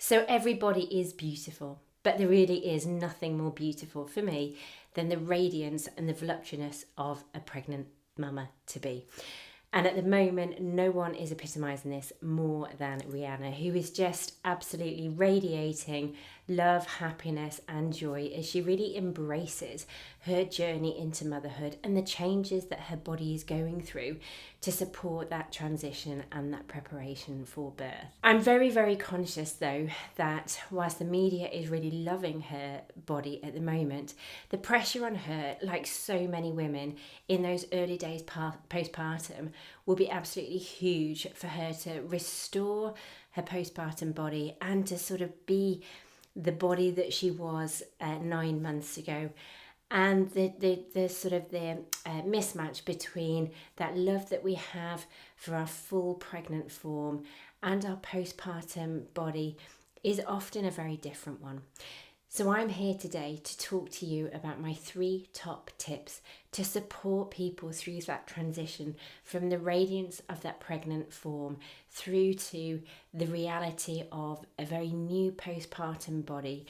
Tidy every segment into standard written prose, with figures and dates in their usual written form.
So every body is beautiful, but there really is nothing more beautiful for me than the radiance and the voluptuousness of a pregnant mama-to-be. And at the moment, no one is epitomising this more than Rihanna, who is just absolutely radiating love, happiness and joy as she really embraces her journey into motherhood and the changes that her body is going through to support that transition and that preparation for birth. I'm very, very conscious though that whilst the media is really loving her body at the moment, the pressure on her, like so many women in those early days postpartum, will be absolutely huge for her to restore her postpartum body and to sort of be the body that she was 9 months ago. And the sort of the mismatch between that love that we have for our full pregnant form and our postpartum body is often a very different one. So I'm here today to talk to you about my 3 top tips to support people through that transition from the radiance of that pregnant form through to the reality of a very new postpartum body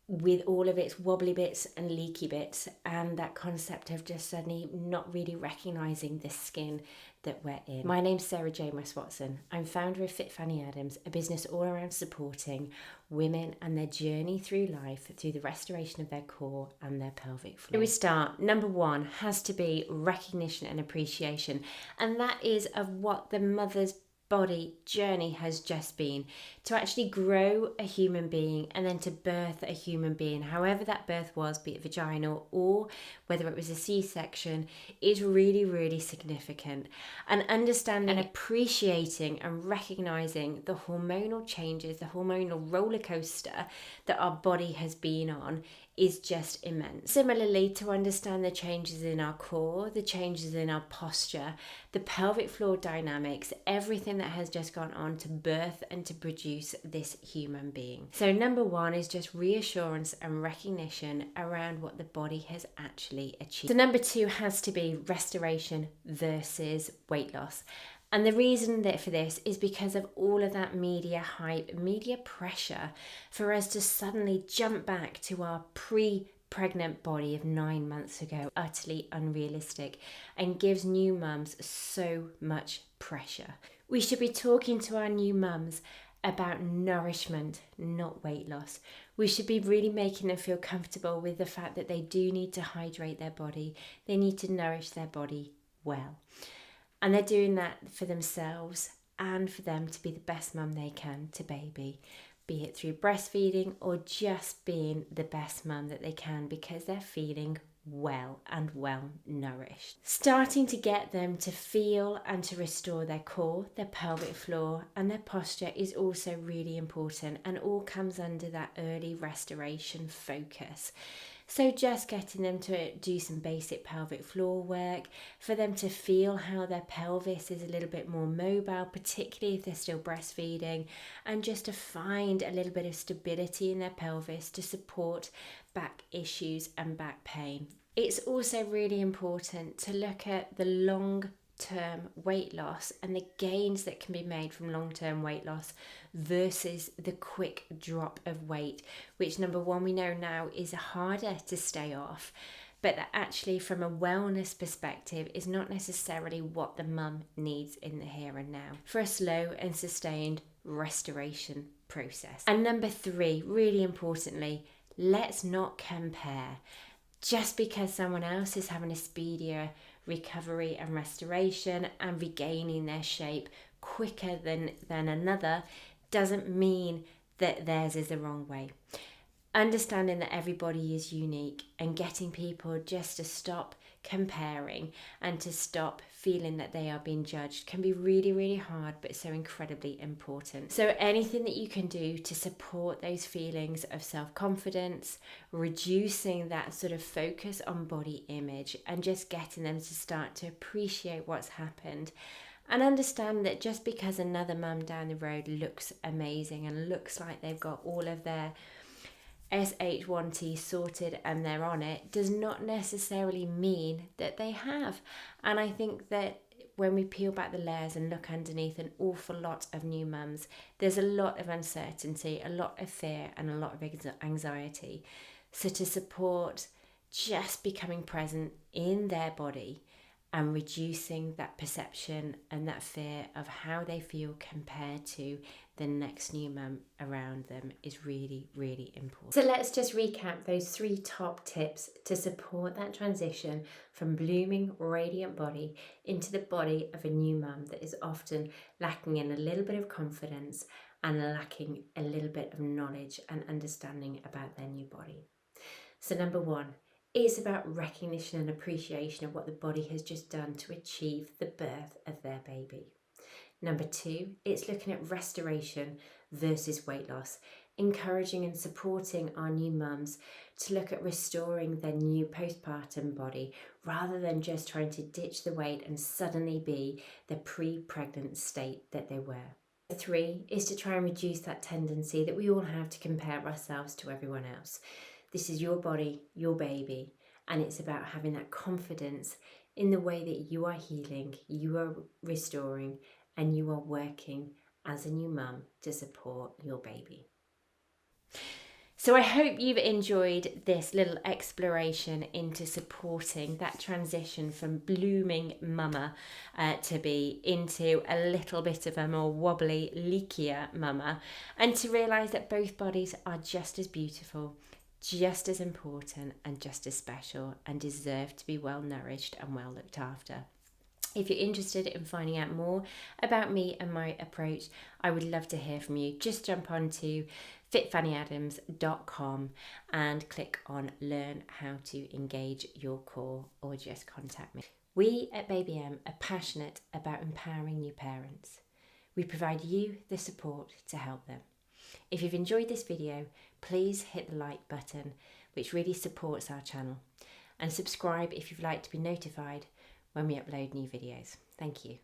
with all of its wobbly bits and leaky bits, and that concept of just suddenly not really recognising the skin that we're in. My name's Sarahjane Watson. I'm founder of Fit Fanny Adams, a business all around supporting women and their journey through life through the restoration of their core and their pelvic floor. Here we start. Number 1 has to be recognition and appreciation, and that is of what the mother's body journey has just been to actually grow a human being and then to birth a human being, however that birth was, be it vaginal or whether it was a C-section, is really, really significant. And understanding and appreciating and recognizing the hormonal changes, the hormonal roller coaster that our body has been on is just immense. Similarly, to understand the changes in our core, the changes in our posture, the pelvic floor dynamics, everything that has just gone on to birth and to produce this human being. So number 1 is just reassurance and recognition around what the body has actually achieved. So number 2 has to be restoration versus weight loss. And the reason that for this is because of all of that media hype, media pressure for us to suddenly jump back to our pre-pregnant body of 9 months ago. Utterly unrealistic and gives new mums so much pressure. We should be talking to our new mums about nourishment, not weight loss. We should be really making them feel comfortable with the fact that they do need to hydrate their body. They need to nourish their body well. And they're doing that for themselves and for them to be the best mum they can to baby, be it through breastfeeding or just being the best mum that they can because they're feeling well and well nourished. Starting to get them to feel and to restore their core, their pelvic floor and their posture is also really important and all comes under that early restoration focus. So just getting them to do some basic pelvic floor work, for them to feel how their pelvis is a little bit more mobile, particularly if they're still breastfeeding, and just to find a little bit of stability in their pelvis to support back issues and back pain. It's also really important to look at the long-term weight loss and the gains that can be made from long-term weight loss versus the quick drop of weight, which number 1 we know now is harder to stay off, but that actually from a wellness perspective is not necessarily what the mum needs in the here and now for a slow and sustained restoration process. And number 3, really importantly, let's not compare. Just because someone else is having a speedier recovery and restoration and regaining their shape quicker than another doesn't mean that theirs is the wrong way. Understanding that everybody is unique and getting people just to stop comparing and to stop feeling that they are being judged can be really, really hard, but so incredibly important. So anything that you can do to support those feelings of self-confidence, reducing that sort of focus on body image and just getting them to start to appreciate what's happened and understand that just because another mum down the road looks amazing and looks like they've got all of their SH1T sorted and they're on it does not necessarily mean that they have. And I think that when we peel back the layers and look underneath an awful lot of new mums, there's a lot of uncertainty, a lot of fear, and a lot of anxiety. So to support just becoming present in their body and reducing that perception and that fear of how they feel compared to the next new mum around them is really, really important. So let's just recap those 3 top tips to support that transition from blooming, radiant body into the body of a new mum that is often lacking in a little bit of confidence and lacking a little bit of knowledge and understanding about their new body. So number 1, is about recognition and appreciation of what the body has just done to achieve the birth of their baby. Number 2, it's looking at restoration versus weight loss, encouraging and supporting our new mums to look at restoring their new postpartum body rather than just trying to ditch the weight and suddenly be the pre-pregnant state that they were. 3 is to try and reduce that tendency that we all have to compare ourselves to everyone else. This is your body, your baby, and it's about having that confidence in the way that you are healing, you are restoring, and you are working as a new mum to support your baby. So I hope you've enjoyed this little exploration into supporting that transition from blooming mama to be into a little bit of a more wobbly, leakier mama, and to realise that both bodies are just as beautiful, just as important, and just as special, and deserve to be well nourished and well looked after. If you're interested in finding out more about me and my approach, I would love to hear from you. Just jump on to fitfannyadams.com and click on Learn How to Engage Your Core, or just contact me. We at Babyem are passionate about empowering new parents. We provide you the support to help them. If you've enjoyed this video, please hit the like button, which really supports our channel, and subscribe if you'd like to be notified when we upload new videos. Thank you.